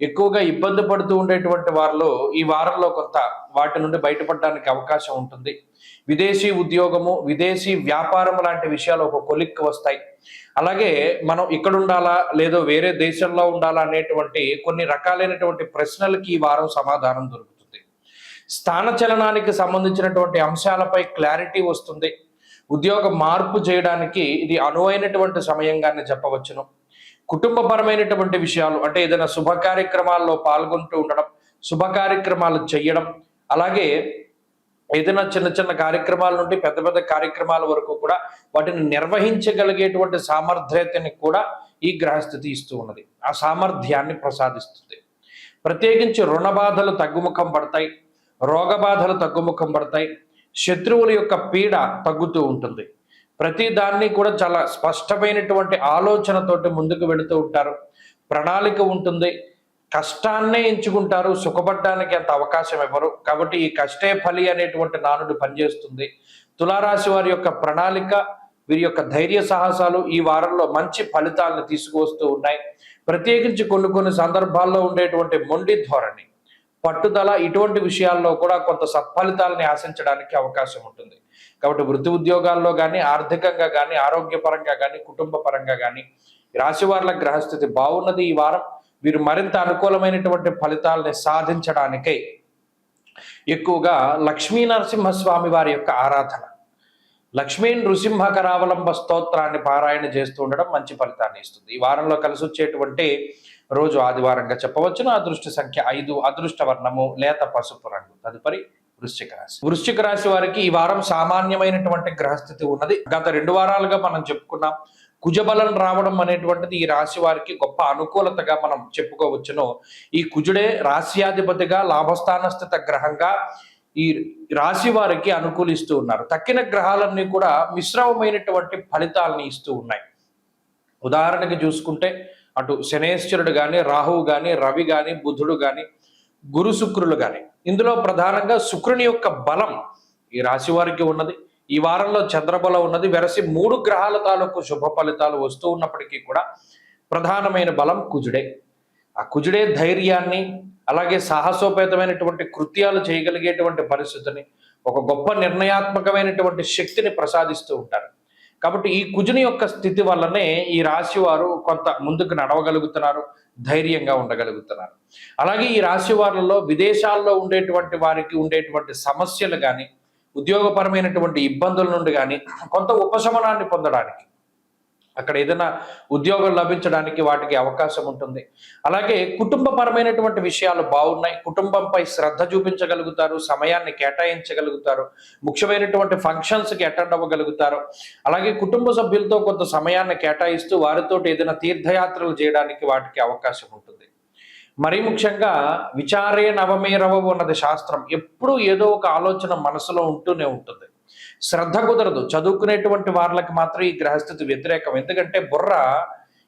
ఎక్కువగా ఇబ్బంది పడుతూ ఉండేటువంటి వారిలో ఈ వారంలో కొంత వాటి నుండి బయటపడడానికి అవకాశం ఉంటుంది. విదేశీ ఉద్యోగము, విదేశీ వ్యాపారం లాంటి విషయాలు ఒక కొలిక్కి వస్తాయి. అలాగే మనం ఇక్కడ ఉండాలా లేదో వేరే దేశంలో ఉండాలా అనేటువంటి కొన్ని రకాలైనటువంటి ప్రశ్నలకి ఈ వారం సమాధానం దొరుకుతుంది. స్థానచలనానికి సంబంధించినటువంటి అంశాలపై క్లారిటీ వస్తుంది. ఉద్యోగ మార్పు చేయడానికి ఇది అనువైనటువంటి సమయంగానే చెప్పవచ్చును. కుటుంబపరమైనటువంటి విషయాలు అంటే ఏదైనా శుభ కార్యక్రమాల్లో పాల్గొంటూ ఉండడం, శుభ కార్యక్రమాలు చేయడం, అలాగే ఏదైనా చిన్న చిన్న కార్యక్రమాల నుండి పెద్ద పెద్ద కార్యక్రమాల వరకు కూడా వాటిని నిర్వహించగలిగేటువంటి సామర్థ్యతని కూడా ఈ గ్రహస్థితి ఇస్తూ ఉన్నది. ఆ సామర్థ్యాన్ని ప్రసాదిస్తుంది. ప్రత్యేకించి రుణ బాధలు తగ్గుముఖం పడతాయి, రోగ బాధలు తగ్గుముఖం పడతాయి, శత్రువుల యొక్క పీడ తగ్గుతూ ఉంటుంది. ప్రతి దాన్ని కూడా చాలా స్పష్టమైనటువంటి ఆలోచనతోటి ముందుకు వెళుతూ ఉంటారు. ప్రణాళిక ఉంటుంది. కష్టాన్నే ఎంచుకుంటారు, సుఖపడడానికి అంత అవకాశం ఇవ్వరు. కాబట్టి ఈ కష్టే ఫలి అనేటువంటి నానుడు పనిచేస్తుంది. తులారాశి వారి యొక్క ప్రణాళిక, వీరి యొక్క ధైర్య సాహసాలు ఈ వారంలో మంచి ఫలితాలను తీసుకువస్తూ ఉన్నాయి. ప్రత్యేకించి కొన్ని సందర్భాల్లో ఉండేటువంటి మొండి ధోరణి, పట్టుదల, ఇటువంటి విషయాల్లో కూడా కొంత సత్ఫలితాలని ఆశించడానికి అవకాశం ఉంటుంది. కాబట్టి వృత్తి ఉద్యోగాల్లో కానీ, ఆర్థికంగా కానీ, ఆరోగ్యపరంగా కానీ, కుటుంబ పరంగా కానీ రాశి వారుల గ్రహస్థితి బాగున్నది. ఈ వారం వీరు మరింత అనుకూలమైనటువంటి ఫలితాలని సాధించడానికై ఎక్కువగా లక్ష్మీ నరసింహస్వామి వారి యొక్క ఆరాధన, లక్ష్మీ నృసింహకరావలంబ స్తోత్రాన్ని పారాయణ చేస్తూ ఉండడం మంచి ఫలితాన్ని ఇస్తుంది. ఈ వారంలో కలిసి వచ్చేటువంటి రోజు ఆదివారంగా చెప్పవచ్చును. అదృష్ట సంఖ్య 5, అదృష్ట వర్ణము లేత పసుపు రంగు. తదుపరి వృశ్చిక రాశి. వృశ్చిక రాశి వారికి ఈ వారం సామాన్యమైనటువంటి గ్రహస్థితి ఉన్నది. గత 2 వారాలుగా మనం చెప్పుకున్నాం. కుజబలం రావడం అనేటువంటిది ఈ రాశి వారికి గొప్ప అనుకూలతగా మనం చెప్పుకోవచ్చును. ఈ కుజుడే రాశ్యాధిపతిగా లాభస్థానస్థిత గ్రహంగా ఈ రాశి వారికి అనుకూలిస్తూ ఉన్నారు. తక్కిన గ్రహాలన్నీ కూడా మిశ్రమమైనటువంటి ఫలితాలని ఇస్తూ ఉన్నాయి. ఉదాహరణకి చూసుకుంటే అటు శనేశ్వరుడు కానీ, రాహువు కానీ, రవి కానీ, బుధుడు కానీ, గురు శుక్రులు కానీ, ఇందులో ప్రధానంగా శుక్రుని యొక్క బలం ఈ రాశి వారికి ఉన్నది. ఈ వారంలో చంద్రబలం ఉన్నది. వెరసి 3 గ్రహాల తాలూకు శుభ ఫలితాలు వస్తూ ఉన్నప్పటికీ కూడా ప్రధానమైన బలం కుజుడే. ఆ కుజుడే ధైర్యాన్ని, అలాగే సాహసోపేతమైనటువంటి కృత్యాలు చేయగలిగేటువంటి పరిస్థితిని, ఒక గొప్ప నిర్ణయాత్మకమైనటువంటి శక్తిని ప్రసాదిస్తూ ఉంటారు. కాబట్టి ఈ కుజుని యొక్క స్థితి వల్లనే ఈ రాశి వారు కొంత ముందుకు నడవగలుగుతున్నారు, ధైర్యంగా ఉండగలుగుతున్నారు. అలాగే ఈ రాశి వారిలో విదేశాల్లో ఉండేటువంటి వారికి ఉండేటువంటి సమస్యలు కానీ, ఉద్యోగపరమైనటువంటి ఇబ్బందుల నుండి కానీ కొంత ఉపశమనాన్ని పొందడానికి, అక్కడ ఏదైనా ఉద్యోగం లభించడానికి వాటికి అవకాశం ఉంటుంది. అలాగే కుటుంబపరమైనటువంటి విషయాలు బాగున్నాయి. కుటుంబంపై శ్రద్ధ చూపించగలుగుతారు, సమయాన్ని కేటాయించగలుగుతారు, ముఖ్యమైనటువంటి ఫంక్షన్స్కి అటెండ్ అవ్వగలుగుతారు. అలాగే కుటుంబ సభ్యులతో కొంత సమయాన్ని కేటాయిస్తూ వారితో ఏదైనా తీర్థయాత్రలు చేయడానికి వాటికి అవకాశం ఉంటుంది. మరీ ముఖ్యంగా విచారే నవమేరవ ఉన్నది శాస్త్రం. ఎప్పుడూ ఏదో ఒక ఆలోచన మనసులో ఉంటూనే ఉంటుంది. శ్రద్ధ కుదరదు. చదువుకునేటువంటి వాళ్ళకి మాత్రం ఈ గ్రహస్థితి వ్యతిరేకం. ఎందుకంటే బుర్ర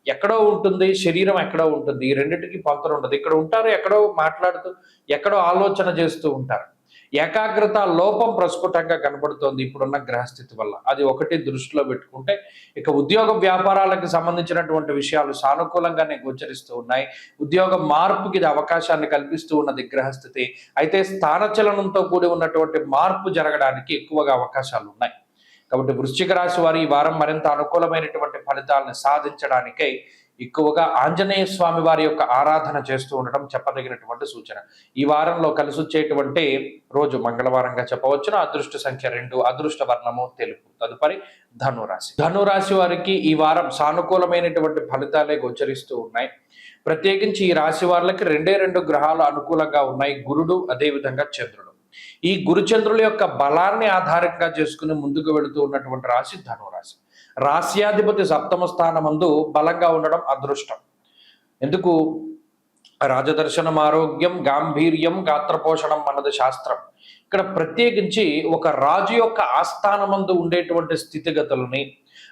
ఎక్కడో ఉంటుంది, శరీరం ఎక్కడో ఉంటుంది. ఈ రెండింటికి పొంతన ఉండదు. ఇక్కడ ఉంటారు, ఎక్కడో మాట్లాడుతూ, ఎక్కడో ఆలోచన చేస్తూ ఉంటారు. ఏకాగ్రత లోపం ప్రస్ఫుటంగా కనబడుతోంది ఇప్పుడున్న గ్రహస్థితి వల్ల. అది ఒకటి దృష్టిలో పెట్టుకుంటే ఇక ఉద్యోగ వ్యాపారాలకు సంబంధించినటువంటి విషయాలు సానుకూలంగానే గోచరిస్తూ ఉన్నాయి. ఉద్యోగ మార్పుకి ఇది అవకాశాన్ని కల్పిస్తూ ఉన్నది గ్రహస్థితి. అయితే స్థానచలనంతో కూడి ఉన్నటువంటి మార్పు జరగడానికి ఎక్కువగా అవకాశాలు ఉన్నాయి. కాబట్టి వృశ్చిక రాశి వారు ఈ వారం మరింత అనుకూలమైనటువంటి ఫలితాలను సాధించడానికై ఎక్కువగా ఆంజనేయ స్వామి వారి యొక్క ఆరాధన చేస్తూ ఉండటం చెప్పదగినటువంటి సూచన. ఈ వారంలో కలిసి వచ్చేటువంటి రోజు మంగళవారంగా చెప్పవచ్చును. అదృష్ట సంఖ్య 2, అదృష్ట వర్ణము తెలుపు. తదుపరి ధనురాశి. ధనురాశి వారికి ఈ వారం సానుకూలమైనటువంటి ఫలితాలే గోచరిస్తూ ఉన్నాయి. ప్రత్యేకించి ఈ రాశి వారికి 2 గ్రహాలు అనుకూలంగా ఉన్నాయి, గురుడు అదేవిధంగా చంద్రుడు. ఈ గురుచంద్రుల యొక్క బలాన్ని ఆధారంగా చేసుకుని ముందుకు వెళుతూ ఉన్నటువంటి రాశి ధనురాశి. రాశ్యాధిపతి సప్తమ స్థానమందు బలంగా ఉండడం అదృష్టం. ఎందుకు? రాజదర్శనం, ఆరోగ్యం, గాంభీర్యం, గాత్రపోషణం అన్నది శాస్త్రం. ఇక్కడ ప్రత్యేకించి ఒక రాజు యొక్క ఆస్థానమందు ఉండేటువంటి స్థితిగతులని,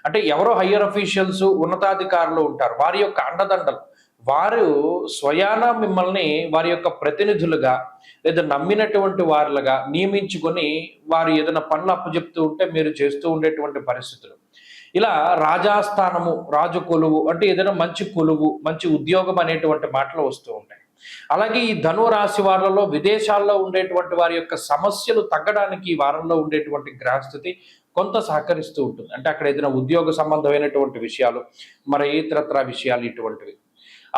అంటే ఎవరో హయ్యర్ అఫీషియల్స్, ఉన్నతాధికారులు ఉంటారు, వారి యొక్క అండదండలు, వారు స్వయాన మిమ్మల్ని వారి యొక్క ప్రతినిధులుగా లేదా నమ్మినటువంటి వారులుగా నియమించుకొని వారు ఏదైనా పనులు అప్పచెప్తూ ఉంటే మీరు చేస్తూ ఉండేటువంటి పరిస్థితులు. ఇలా రాజాస్థానము, రాజు కొలువు అంటే ఏదైనా మంచి కొలువు, మంచి ఉద్యోగం అనేటువంటి మాటలు వస్తూ ఉంటాయి. అలాగే ఈ ధను రాశి వారిలో విదేశాల్లో ఉండేటువంటి వారి యొక్క సమస్యలు తగ్గడానికి ఈ వారంలో ఉండేటువంటి గ్రహస్థితి కొంత సహకరిస్తూ ఉంటుంది. అంటే అక్కడ ఏదైనా ఉద్యోగ సంబంధమైనటువంటి విషయాలు, మరి ఇతరత్ర విషయాలు ఇటువంటివి.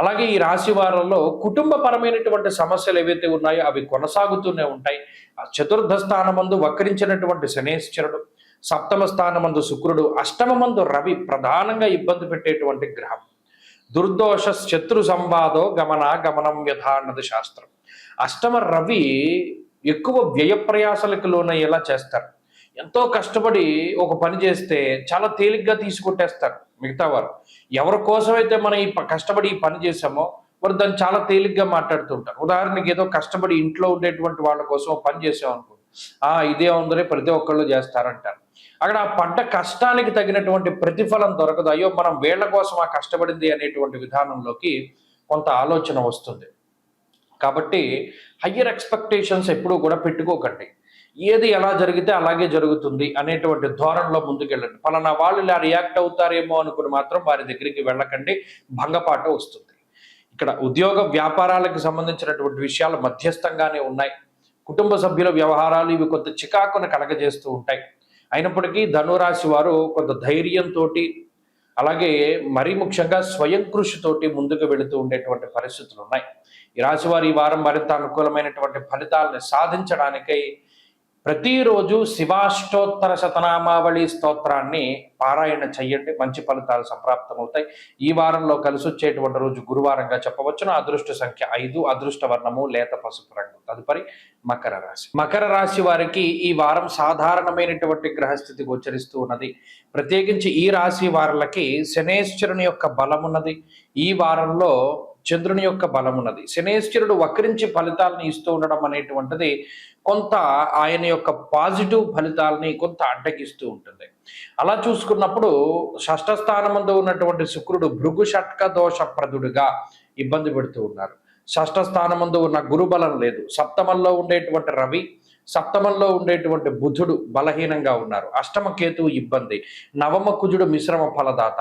అలాగే ఈ రాశి వారంలో కుటుంబపరమైనటువంటి సమస్యలు ఏవైతే ఉన్నాయో అవి కొనసాగుతూనే ఉంటాయి. ఆ చతుర్థ స్థానమందు వక్రించినటువంటి శనేశ్వరుడు, సప్తమ స్థానమందు శుక్రుడు, అష్టమమందు రవి ప్రధానంగా ఇబ్బంది పెట్టేటువంటి గ్రహం. దుర్దోష శత్రు సంవాదో గమనం వ్యథ అన్నది శాస్త్రం. అష్టమ రవి ఎక్కువ వ్యయ ప్రయాసలకు లోనయ్యేలా చేస్తారు. ఎంతో కష్టపడి ఒక పని చేస్తే చాలా తేలిగ్గా తీసుకొట్టేస్తారు మిగతా వారు. ఎవరి కోసమైతే మనం కష్టపడి ఈ పని చేసామో వారు దాన్ని చాలా తేలిగ్గా మాట్లాడుతుంటారు. ఉదాహరణకి ఏదో కష్టపడి ఇంట్లో ఉండేటువంటి వాళ్ళ కోసం పని చేసాం అనుకో, ఇదే ఉందరే ప్రతి ఒక్కళ్ళు చేస్తారంటారు. అక్కడ ఆ పడ్డ కష్టానికి తగినటువంటి ప్రతిఫలం దొరకదు. అయ్యో మనం వీళ్ళ కోసం కష్టపడింది అనేటువంటి విధానంలోకి కొంత ఆలోచన వస్తుంది. కాబట్టి హయ్యర్ ఎక్స్పెక్టేషన్స్ ఎప్పుడూ కూడా పెట్టుకోకండి. ఏది ఎలా జరిగితే అలాగే జరుగుతుంది అనేటువంటి ధోరణిలో ముందుకెళ్ళండి. పలానా వాళ్ళు ఇలా రియాక్ట్ అవుతారేమో అనుకుని మాత్రం వారి దగ్గరికి వెళ్ళకండి, భంగపాటు వస్తుంది. ఇక్కడ ఉద్యోగ వ్యాపారాలకు సంబంధించినటువంటి విషయాలు మధ్యస్థంగానే ఉన్నాయి. కుటుంబ సభ్యుల వ్యవహారాలు ఇవి కొంత చికాకును కలగజేస్తూ ఉంటాయి. అయినప్పటికీ ధనురాశి వారు కొంత ధైర్యంతో, అలాగే మరీ ముఖ్యంగా స్వయం కృషితోటి ముందుకు వెళుతూ ఉండేటువంటి పరిస్థితులు ఉన్నాయి. ఈ రాశి వారు ఈ వారం మరింత అనుకూలమైనటువంటి ఫలితాలను సాధించడానికై ప్రతిరోజు శివాష్టోత్తర శతనామావళి స్తోత్రాన్ని పారాయణ చెయ్యండి. మంచి ఫలితాలు సంప్రాప్తమవుతాయి. ఈ వారంలో కలిసి వచ్చేటువంటి రోజు గురువారంగా చెప్పవచ్చును. అదృష్ట సంఖ్య 5, అదృష్ట వర్ణము లేత పసుపు రంగు. తదుపరి మకర రాశి. మకర రాశి వారికి ఈ వారం సాధారణమైనటువంటి గ్రహస్థితి గోచరిస్తూ ఉన్నది. ప్రత్యేకించి ఈ రాశి వారులకి శనేశ్వరుని యొక్క బలమున్నది. ఈ వారంలో చంద్రుని యొక్క బలమున్నది. శనేశ్వరుడు వక్రించి ఫలితాలను ఇస్తూ ఉండడం అనేటువంటిది కొంత ఆయన యొక్క పాజిటివ్ ఫలితాలని కొంత అడ్డగిస్తూ ఉంటుంది. అలా చూసుకున్నప్పుడు షష్ఠ స్థానమందు ఉన్నటువంటి శుక్రుడు భృగు షట్క దోషప్రదుడుగా ఇబ్బంది పెడుతూ ఉన్నారు. షష్ఠ స్థానమందు ఉన్న గురుబలం లేదు. సప్తమంలో ఉండేటువంటి రవి, సప్తమంలో ఉండేటువంటి బుధుడు బలహీనంగా ఉన్నారు. అష్టమ కేతువు ఇబ్బంది, నవమ కుజుడు మిశ్రమ ఫలదాత.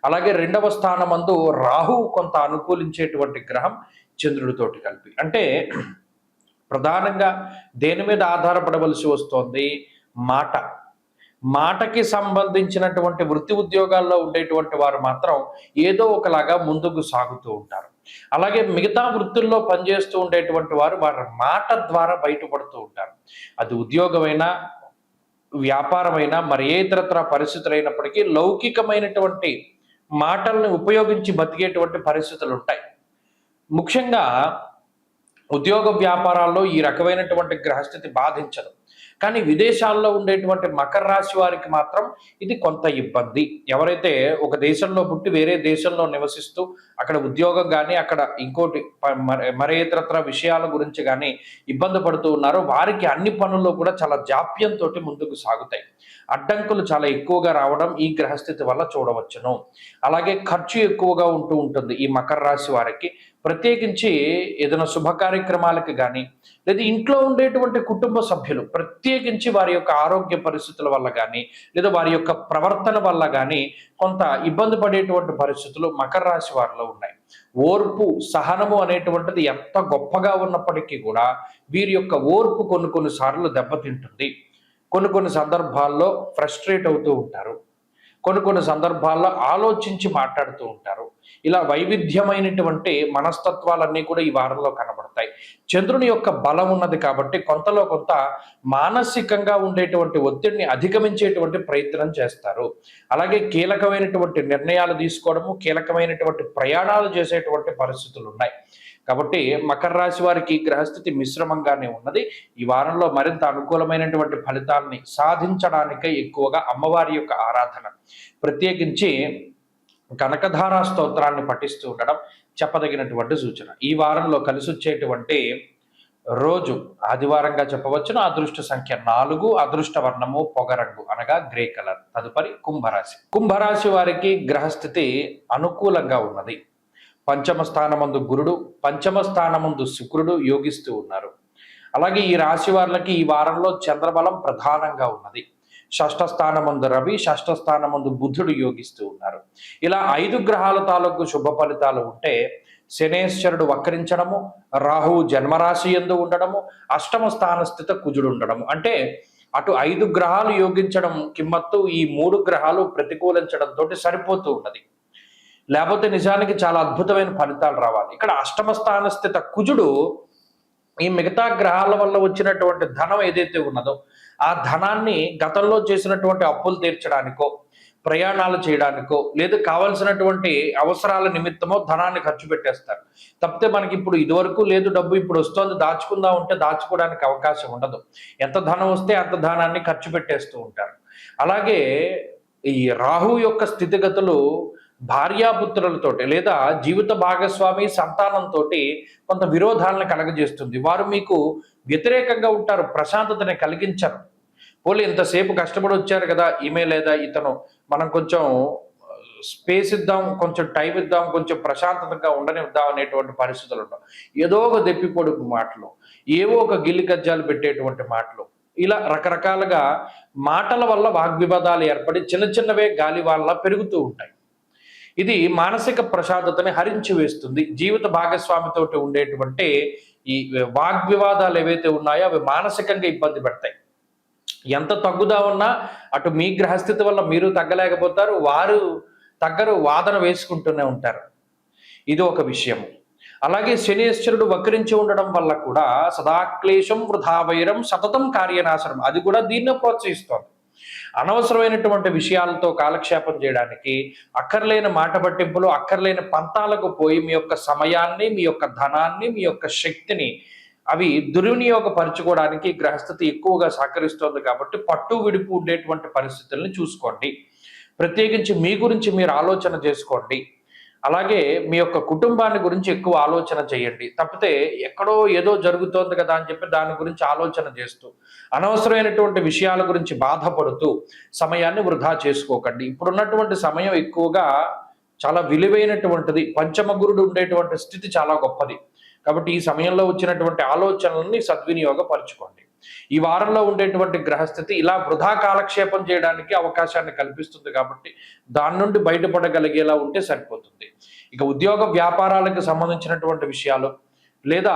అలాగే రెండవ స్థానమందు రాహు కొంత అనుకూలించేటువంటి గ్రహం చంద్రుడితోటి కలిపి. అంటే ప్రధానంగా దేని మీద ఆధారపడవలసి వస్తోంది? మాటకి సంబంధించినటువంటి వృత్తి ఉద్యోగాల్లో ఉండేటువంటి వారు మాత్రం ఏదో ఒకలాగా ముందుకు సాగుతూ ఉంటారు. అలాగే మిగతా వృత్తుల్లో పనిచేస్తూ ఉండేటువంటి వారు వారి మాట ద్వారా బయటపడుతూ ఉంటారు. అది ఉద్యోగమైనా, వ్యాపారమైనా, మరి ఏ ఇతరత్ర పరిస్థితులు అయినప్పటికీ లౌకికమైనటువంటి మాటల్ని ఉపయోగించి బతికేటువంటి పరిస్థితులు ఉంటాయి. ముఖ్యంగా ఉద్యోగ వ్యాపారాల్లో ఈ రకమైనటువంటి గ్రహస్థితి బాధించదు. కానీ విదేశాల్లో ఉండేటువంటి మకర రాశి వారికి మాత్రం ఇది కొంత ఇబ్బంది. ఎవరైతే ఒక దేశంలో పుట్టి వేరే దేశంలో నివసిస్తూ అక్కడ ఉద్యోగం కానీ, అక్కడ ఇంకోటి మరే ఇతరత్ర విషయాల గురించి కానీ ఇబ్బంది పడుతూ ఉన్నారో వారికి అన్ని పనుల్లో కూడా చాలా జాప్యంతో ముందుకు సాగుతాయి. అడ్డంకులు చాలా ఎక్కువగా రావడం ఈ గ్రహస్థితి వల్ల చూడవచ్చును. అలాగే ఖర్చు ఎక్కువగా ఉంటూ ఉంటుంది ఈ మకర రాశి వారికి. ప్రత్యేకించి ఏదైనా శుభ కార్యక్రమాలకు కానీ, లేదా ఇంట్లో ఉండేటువంటి కుటుంబ సభ్యులు ప్రత్యేకించి వారి యొక్క ఆరోగ్య పరిస్థితుల వల్ల కానీ, లేదా వారి యొక్క ప్రవర్తన వల్ల కానీ కొంత ఇబ్బంది పడేటువంటి పరిస్థితులు మకర రాశి వారిలో ఉన్నాయి. ఓర్పు, సహనము అనేటువంటిది ఎంత గొప్పగా ఉన్నప్పటికీ కూడా వీరి యొక్క ఓర్పు కొన్ని సార్లు దెబ్బతింటుంది. కొన్ని సందర్భాల్లో ఫ్రస్ట్రేట్ అవుతూ ఉంటారు. కొన్ని సందర్భాల్లో ఆలోచించి మాట్లాడుతూ ఉంటారు. ఇలా వైవిధ్యమైనటువంటి మనస్తత్వాలన్నీ కూడా ఈ వారంలో కనబడతాయి. చంద్రుని యొక్క బలం ఉన్నది కాబట్టి కొంతలో కొంత మానసికంగా ఉండేటువంటి ఒత్తిడిని అధిగమించేటువంటి ప్రయత్నం చేస్తారు. అలాగే కీలకమైనటువంటి నిర్ణయాలు తీసుకోవడము, కీలకమైనటువంటి ప్రయాణాలు చేసేటువంటి పరిస్థితులు ఉన్నాయి. కాబట్టి మకర రాశి వారికి గ్రహస్థితి మిశ్రమంగానే ఉన్నది. ఈ వారంలో మరింత అనుకూలమైనటువంటి ఫలితాలని సాధించడానికై ఎక్కువగా అమ్మవారి యొక్క ఆరాధన, ప్రత్యేకించి కనకధారా స్తోత్రాన్ని పఠిస్తూ ఉండడం చెప్పదగినటువంటి సూచన. ఈ వారంలో కలిసి వచ్చేటువంటి రోజు ఆదివారంగా చెప్పవచ్చును. అదృష్ట సంఖ్య 4, అదృష్ట వర్ణము పొగరంగు అనగా గ్రే కలర్. తదుపరి కుంభరాశి. కుంభరాశి వారికి గ్రహస్థితి అనుకూలంగా ఉన్నది. పంచమ స్థానమందు గురుడు, పంచమ స్థానమందు శుక్రుడు యోగిస్తూ ఉన్నారు. అలాగే ఈ రాశి వారికి ఈ వారంలో చంద్రబలం ప్రధానంగా ఉన్నది. షష్ఠ స్థానమందు రవి, షష్ఠ స్థానమందు బుధుడు యోగిస్తూ ఉన్నారు. ఇలా 5 గ్రహాల తాలూకు శుభ ఫలితాలు ఉంటే శనేశ్వరుడు వక్రించడము, రాహువు జన్మరాశి యందు ఉండడము, అష్టమ స్థాన స్థిత కుజుడు ఉండడము. అంటే అటు 5 గ్రహాలు యోగించడం కిమ్మత్తు ఈ 3 గ్రహాలు ప్రతికూలించడంతో సరిపోతూ ఉన్నది. లేకపోతే నిజానికి చాలా అద్భుతమైన ఫలితాలు రావాలి. ఇక్కడ అష్టమ స్థాన స్థిత కుజుడు ఈ మిగతా గ్రహాల వల్ల వచ్చినటువంటి ధనం ఏదైతే ఉన్నదో ఆ ధనాన్ని గతంలో చేసినటువంటి అప్పులు తీర్చడానికో, ప్రయాణాలు చేయడానికో, లేదా కావలసినటువంటి అవసరాల నిమిత్తమో ధనాన్ని ఖర్చు పెట్టేస్తారు. తప్పితే మనకి ఇప్పుడు ఇదివరకు లేదు డబ్బు, ఇప్పుడు వస్తుంది దాచుకుందాం ఉంటే దాచుకోవడానికి అవకాశం ఉండదు. ఎంత ధనం వస్తే అంత ధనాన్ని ఖర్చు పెట్టేస్తూ ఉంటారు. అలాగే ఈ రాహు యొక్క స్థితిగతులు భార్యాపుత్రులతోటి లేదా జీవిత భాగస్వామి సంతానంతో కొంత విరోధాలను కలగజేస్తుంది. వారు మీకు వ్యతిరేకంగా ఉంటారు, ప్రశాంతతని కలిగించరు. పోలీ ఇంతసేపు కష్టపడి వచ్చారు కదా ఈమె లేదా ఇతను, మనం కొంచెం స్పేస్ ఇద్దాం, కొంచెం టైం ఇద్దాం, కొంచెం ప్రశాంతతగా ఉండనిద్దాం అనేటువంటి పరిస్థితులు ఉండవు. ఏదో ఒక దెప్పి పొడుపు మాటలు, ఏవో ఒక గిల్లి గజ్జాలు పెట్టేటువంటి మాటలు, ఇలా రకరకాలుగా మాటల వల్ల వాగ్వివాదాలు ఏర్పడి చిన్న చిన్నవే గాలి వల్ల పెరుగుతూ ఉంటాయి. ఇది మానసిక ప్రశాంతతని హరించి వేస్తుంది. జీవిత భాగస్వామితోటి ఉండేటువంటి ఈ వాగ్వివాదాలు ఏవైతే ఉన్నాయో అవి మానసికంగా ఇబ్బంది పెడతాయి. ఎంత తగ్గుదా ఉన్నా అటు మీ గ్రహస్థితి వల్ల మీరు తగ్గలేకపోతారు, వారు తగ్గరు, వాదన వేసుకుంటూనే ఉంటారు. ఇది ఒక విషయం. అలాగే శనీశ్వరుడు వక్రించి ఉండడం వల్ల కూడా సదాక్లేశం వృధావైరం సతతం కార్యనాశనం, అది కూడా దీన్ని ప్రోత్సహిస్తోంది. అనవసరమైనటువంటి విషయాలతో కాలక్షేపం చేయడానికి, అక్కర్లేని మాట పట్టింపులు, అక్కర్లేని పంతాలకు పోయి మీ యొక్క సమయాన్ని, మీ యొక్క ధనాన్ని, మీ యొక్క శక్తిని అవి దుర్వినియోగపరచుకోవడానికి గ్రహస్థితి ఎక్కువగా సహకరిస్తోంది. కాబట్టి పట్టు విడుపు ఉండేటువంటి పరిస్థితుల్ని చూసుకోండి. ప్రత్యేకించి మీ గురించి మీరు ఆలోచన చేసుకోండి. అలాగే మీ యొక్క కుటుంబాన్ని గురించి ఎక్కువ ఆలోచన చేయండి. తప్పితే ఎక్కడో ఏదో జరుగుతోంది కదా అని చెప్పి దాని గురించి ఆలోచన చేస్తూ అనవసరమైనటువంటి విషయాల గురించి బాధపడుతూ సమయాన్ని వృధా చేసుకోకండి. ఇప్పుడున్నటువంటి సమయం ఎక్కువగా చాలా విలువైనటువంటిది. పంచమ గురుడు ఉండేటువంటి స్థితి చాలా గొప్పది. కాబట్టి ఈ సమయంలో వచ్చినటువంటి ఆలోచనల్ని సద్వినియోగపరచుకోండి. ఈ వారంలో ఉండేటువంటి గ్రహస్థితి ఇలా వృధా కాలక్షేపం చేయడానికి అవకాశాన్ని కల్పిస్తుంది. కాబట్టి దాని నుండి బయటపడగలిగేలా ఉంటే సరిపోతుంది. ఇక ఉద్యోగ వ్యాపారాలకు సంబంధించినటువంటి విషయాలు లేదా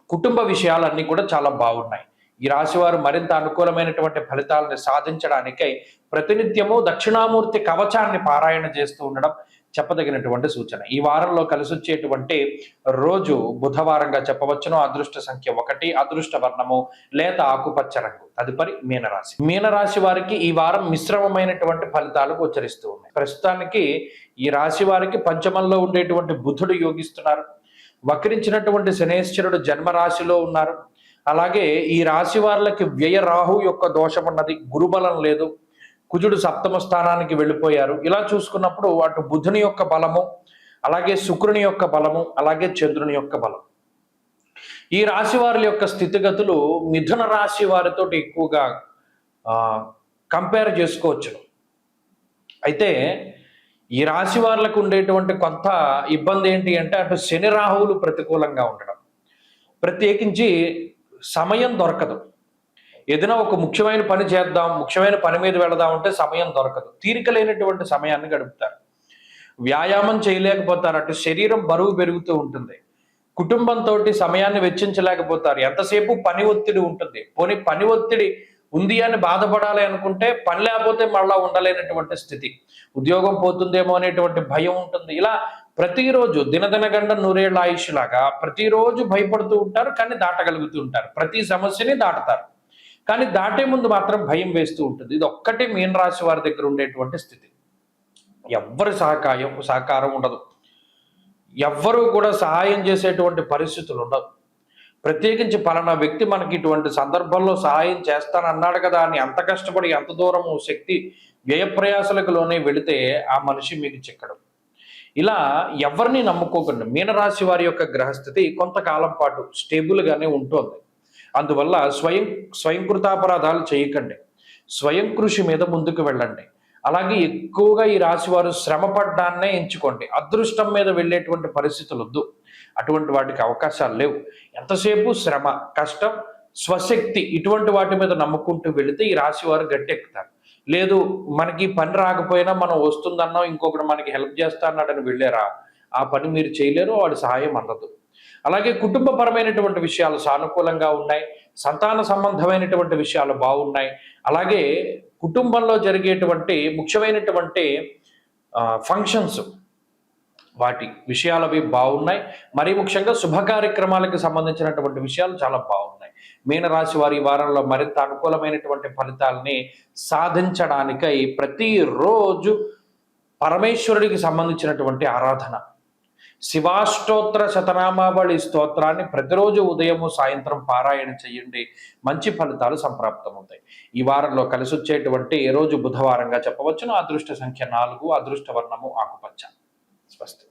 కుటుంబ విషయాలన్నీ కూడా చాలా బాగున్నాయి. ఈ రాశి వారు మరింత అనుకూలమైనటువంటి ఫలితాలను సాధించడానికై ప్రతినిత్యము దక్షిణామూర్తి కవచాన్ని పారాయణ చేస్తూ ఉండడం చెప్పదగినటువంటి సూచన. ఈ వారంలో కలిసి వచ్చేటువంటి రోజు బుధవారంగా చెప్పవచ్చును. అదృష్ట సంఖ్య 1, అదృష్ట వర్ణము లేత ఆకుపచ్చ రంగు. తదుపరి మీనరాశి. మీనరాశి వారికి ఈ వారం మిశ్రమమైనటువంటి ఫలితాలు గోచరిస్తూ ఉన్నాయి. ప్రస్తుతానికి ఈ రాశి వారికి పంచమంలో ఉండేటువంటి బుధుడు యోగిస్తున్నారు. వక్రించినటువంటి శనేశ్వరుడు జన్మరాశిలో ఉన్నారు. అలాగే ఈ రాశి వారికి వ్యయ రాహు యొక్క దోషం ఉన్నది, గురుబలం లేదు, కుజుడు సప్తమ స్థానానికి వెళ్ళిపోయారు. ఇలా చూసుకున్నప్పుడు అటు బుధుని యొక్క బలము, అలాగే శుక్రుని యొక్క బలము, అలాగే చంద్రుని యొక్క బలం, ఈ రాశి వారి యొక్క స్థితిగతులు మిథున రాశి వారితో ఎక్కువగా కంపేర్ చేసుకోవచ్చు. అయితే ఈ రాశి వారికి ఉండేటువంటి కొంత ఇబ్బంది ఏంటి అంటే అటు శని రాహువులు ప్రతికూలంగా ఉండడం, ప్రత్యేకించి సమయం దొరకదు. ఏదైనా ఒక ముఖ్యమైన పని చేద్దాం, ముఖ్యమైన పని మీద వెళదాం అంటే సమయం దొరకదు. తీరిక లేనటువంటి సమయాన్ని గడుపుతారు. వ్యాయామం చేయలేకపోతారు. అటు శరీరం బరువు పెరుగుతూ ఉంటుంది. కుటుంబంతో సమయాన్ని వెచ్చించలేకపోతారు. ఎంతసేపు పని ఒత్తిడి ఉంటుంది. పోనీ పని ఒత్తిడి ఉంది అని బాధపడాలి అనుకుంటే పని లేకపోతే మళ్ళా ఉండలేనటువంటి స్థితి, ఉద్యోగం పోతుందేమో అనేటువంటి భయం ఉంటుంది. ఇలా ప్రతిరోజు దినదినగండ నూరేళ్ల ఆయుష్ లాగా ప్రతిరోజు భయపడుతూ ఉంటారు, కానీ దాటగలుగుతూ ఉంటారు. ప్రతి సమస్యని దాటుతారు, కానీ దాటే ముందు మాత్రం భయం వేస్తూ ఉంటుంది. ఇది ఒక్కటే మీన రాశి వారి దగ్గర ఉండేటువంటి స్థితి. ఎవ్వరి సహకారం ఉండదు. ఎవ్వరూ కూడా సహాయం చేసేటువంటి పరిస్థితులు ఉండవు. ప్రత్యేకించి పలానా వ్యక్తి మనకి ఇటువంటి సందర్భంలో సహాయం చేస్తానన్నాడు కదా అని అంత కష్టపడి ఎంత దూరము శక్తి వ్యయప్రయాసలకు లోనే వెళితే ఆ మనిషి మీకు చిక్కడు. ఇలా ఎవరిని నమ్ముకోకండి. మీనరాశి వారి యొక్క గ్రహస్థితి కొంతకాలం పాటు స్టేబుల్గానే ఉంటుంది. అందువల్ల స్వయంకృతాపరాధాలు చేయకండి. స్వయం కృషి మీద ముందుకు వెళ్ళండి. అలాగే ఎక్కువగా ఈ రాశి వారు శ్రమపడ్డాన్నే ఎంచుకోండి. అదృష్టం మీద వెళ్ళేటువంటి పరిస్థితులు వద్దు. అటువంటి వాటికి అవకాశాలు లేవు. ఎంతసేపు శ్రమ, కష్టం, స్వశక్తి ఇటువంటి వాటి మీద నమ్ముకుంటూ వెళితే ఈ రాశి వారు గట్టెక్కుతారు. లేదు మనకి పని రాకపోయినా మనం వస్తుందన్నాం, ఇంకొకటి మనకి హెల్ప్ చేస్తా అన్నాడని వెళ్ళారా, ఆ పని మీరు చేయలేరు, వాడి సహాయం అందదు. అలాగే కుటుంబపరమైనటువంటి విషయాలు సానుకూలంగా ఉన్నాయి, సంతాన సంబంధమైనటువంటి విషయాలు బాగున్నాయి. అలాగే కుటుంబంలో జరిగేటువంటి ముఖ్యమైనటువంటి ఫంక్షన్స్ వాటి విషయాలవి బాగున్నాయి. మరీ ముఖ్యంగా శుభ కార్యక్రమాలకు సంబంధించినటువంటి విషయాలు చాలా బాగున్నాయి. మీనరాశి వారి ఈ వారంలో మరింత అనుకూలమైనటువంటి ఫలితాలని సాధించడానికై ప్రతిరోజు పరమేశ్వరుడికి సంబంధించినటువంటి ఆరాధన, శివాష్టోత్తర శతనామావళి స్తోత్రాన్ని ప్రతిరోజు ఉదయము సాయంత్రం పారాయణ చేయండి. మంచి ఫలితాలు సంప్రాప్తమవుతాయి. ఈ వారంలో కలిసొచ్చేటువంటి రోజు బుధవారంగా చెప్పవచ్చును. అదృష్ట సంఖ్య 4, అదృష్ట వర్ణము ఆకుపచ్చ. స్వస్తి.